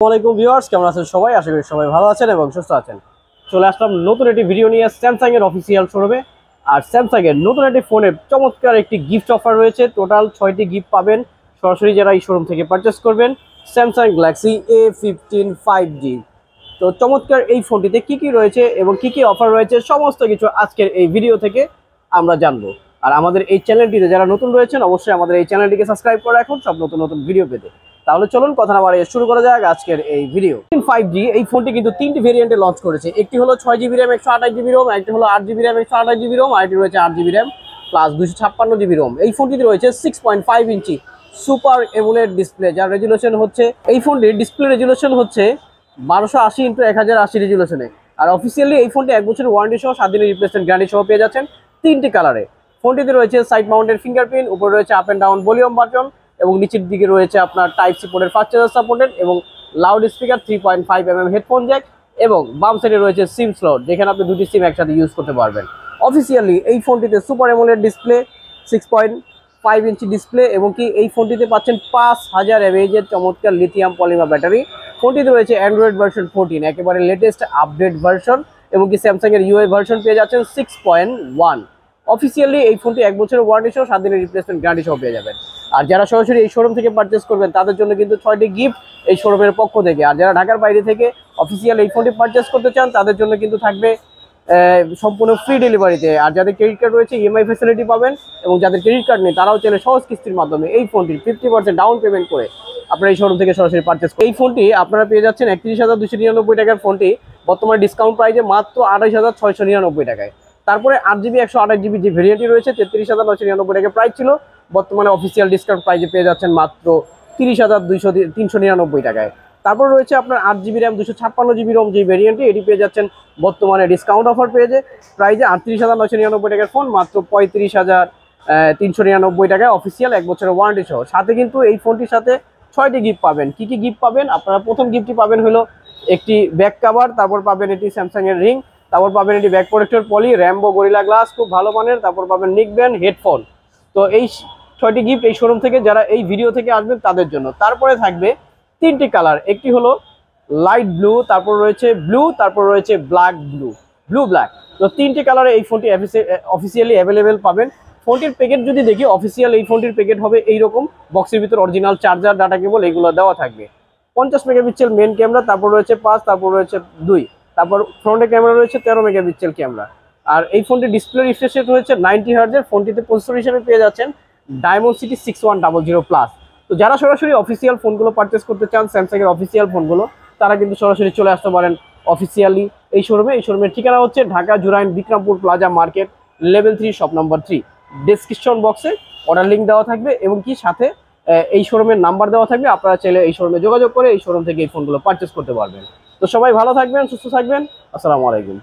আসসালামাইকুম ভিউয়ার্স, কেমন আছেন সবাই? আশা করি সবাই ভালো আছেন এবং সুস্থ আছেন। চলে আসলাম নতুন একটি ভিডিও নিয়ে স্যামসাং এর অফিসিয়াল শোরুমে। আর স্যামসাং এর নতুন একটি ফোনের চমৎকার একটি গিফট অফার রয়েছে। টোটাল 6টি গিফট পাবেন সরাসরি যারা এই শোরুম থেকে পারচেস করবেন। Samsung Galaxy A15 5G। তো চমৎকার এই ফোনটিতে কি কি রয়েছে এবং কি কি অফার রয়েছে সমস্ত কিছু আজকের এই ভিডিও থেকে আমরা জানবো। আর আমাদের এই চ্যানেলটিতে যারা নতুন রয়েছেন অবশ্যই আমাদের এই চ্যানেলটিকে সাবস্ক্রাইব করে রাখুন সব নতুন নতুন ভিডিও পেতে। তাহলে চলুন কথা না বাড়িয়ে শুরু করা যাক আজকের এই ভিডিও। 5G এই ফোনটি কিন্তু তিনটি ভেরিয়েন্টে লঞ্চ করেছে। একটি হলো 6GB RAM 128GB ROM, একটি হলো 8GB RAM 128GB ROM, আরেকটি রয়েছে 8GB RAM plus 256GB ROM। এই ফোনটিতে রয়েছে 6.5 ইঞ্চি সুপার এমোলেড ডিসপ্লে, যার রেজুলেশন হচ্ছে, এই ফোনটির ডিসপ্লে রেজুলেশন হচ্ছে 1280x1080 রেজুলেশনে। আর অফিসিয়ালি এই ফোনটি 1 বছরের ওয়ারেন্টি সহ 7 দিনের রিপ্লেসমেন্ট গ্যারান্টি সহ পেয়ে যাচ্ছেন তিনটি কালারে। ফোনটিতে রয়েছে সাইড মাউন্টেড ফিঙ্গারপ্রিন্ট, উপরে রয়েছে up and down volume button এবং নিচের দিকে রয়েছে আপনার টাইপ সি পোর্টের ফাস্ট চার্জার সাপোর্টেড এবং loud speaker 3.5mm headphone jack এবং বাম সাইডে রয়েছে সিম স্লট, যেখানে আপনি দুটি সিম একসাথে ইউজ করতে পারবেন। অফিসিয়ালি এই ফোনটিতে super AMOLED display, 6.5 inch display এবং কি এই ফোনটিতে পাচ্ছেন 5000 mAh এর চমৎকার লিথিয়াম পলিমার ব্যাটারি। ফোনটিতে রয়েছে অ্যান্ড্রয়েড ভার্সন 14, একেবারে লেটেস্ট আপডেট ভার্সন এবং কি স্যামসাং এর ইউআই ভার্সন পেয়ে যাচ্ছেন 6.1। অফিসিয়ালি এই ফোনটি 1 বছরের ওয়ারেন্টি সহ 7 দিনের রিপ্লেসমেন্ট গ্যারান্টি সহ পেয়ে যাবেন। আর যারা সরাসরি এই শোরুম থেকে পারচেস করবেন তাদের জন্য কিন্তু 6টি গিফট এই শোরুমের পক্ষ থেকে। আর যারা ঢাকার বাইরে থেকে অফিসিয়াল এই ফোনটি পারচেস করতে চান তাদের জন্য কিন্তু থাকবে সম্পূর্ণ ফ্রি ডেলিভারিতে। আর যাদের ক্রেডিট কার্ড রয়েছে ইএমআই ফ্যাসিলিটি পাবেন এবং যাদের ক্রেডিট কার্ড নেই তারাও চাইলে সহজ কিস্তির মাধ্যমে এই ফোনটির 50% ডাউন পেমেন্ট করে আপনারা এই শোরুম থেকে সরাসরি পারচেস করুন। এই ফোনটি আপনারা পেয়ে যাচ্ছেন 31,299 টাকার ফোনটি বর্তমানে ডিসকাউন্ট প্রাইসে মাত্র 28,699 টাকায়। তারপরে 8GB 128GB যে ভেরিয়েন্টটি রয়েছে 33,999 টাকা প্রাইস ছিল, বর্তমানে অফিসিয়াল ডিসকাউন্ট প্রাইসে পেয়ে যাচ্ছেন মাত্র 30,399 টাকায়। তারপর রয়েছে আপনার 8GB RAM 256GB ROM যে ভেরিয়েন্টটি, এটি পেয়ে যাচ্ছেন বর্তমানে ডিসকাউন্ট অফার পেয়েছে প্রাইসে 38,999 টাকার ফোন মাত্র 35,399 টাকায় অফিসিয়াল 1 বছরের ওয়ারেন্টি সহ। সাথে কিন্তু এই ফোনটির সাথে 6টি গিফট পাবেন। কি কি গিফট পাবেন? আপনারা প্রথম গিফটটি পাবেন হলো একটি ব্যাক কভার, তারপর পাবেন এটি স্যামসাং এর রিং, তারপর পাবেন এটি ব্যাক প্রোটেক্টর পলি, র্যাম্বো গরিলা গ্লাস খুব ভালো মানের, তারপর পাবেন নিক ব্যান্ড হেডফোন। তো এই 6টি গিফট এই শোরুম থেকে যারা এই ভিডিও থেকে আসবেন তাদের জন্য। তারপরে থাকবে তিনটি কালার, একটি হলো লাইট ব্লু, তারপর রয়েছে ব্লু, তারপর রয়েছে ব্ল্যাক ব্লু ব্ল্যাক। তো তিনটি কালারে এই ফোনটি অফিসিয়ালি অ্যাভেলেবেল পাবেন। ফোনটির প্যাকেট যদি দেখি, অফিসিয়াল এই ফোনটির প্যাকেট হবে এইরকম, বক্সের ভিতর অরিজিনাল চার্জার, ডাটা কেবল এগুলো দেওয়া থাকবে। 50 মেগাপিক্সেল মেন ক্যামেরা, তারপর রয়েছে 5, তারপর রয়েছে 2, তারপর ফ্রন্টে ক্যামেরা রয়েছে 13 মেগাপিক্সেল ক্যামেরা। আর এই ফোনটি ডিসপ্লে রিফ্রেশ রেট হয়েছে 90 হার্টজের। ফোনটিতে প্রসেসর হিসেবে পেয়ে যাচ্ছেন ডায়মন্ডসিটি 6100 প্লাস। তো যারা সরাসরি অফিসিয়াল ফোনগুলো পারচেস করতে চান স্যামসাং এর অফিসিয়াল ফোনগুলো, তারা কিন্তু সরাসরি চলে আসতে পারেন অফিসিয়ালি এই শোরুমে। এই শোরুমের ঠিকানা হচ্ছে Dhaka Jurain Bikrampur plaza market level 3 shop number 3। Description বক্সে অর্ডার লিঙ্ক দেওয়া থাকবে এবং কি সাথে এই শোরুমের নাম্বার দেওয়া থাকবে, আপনারা চাইলে এই শোরুমে যোগাযোগ করে এই শোরুম থেকে এই ফোনগুলো পারচেস করতে পারবেন। তো সবাই ভালো থাকবেন, সুস্থ থাকবেন, আসসালামু আলাইকুম।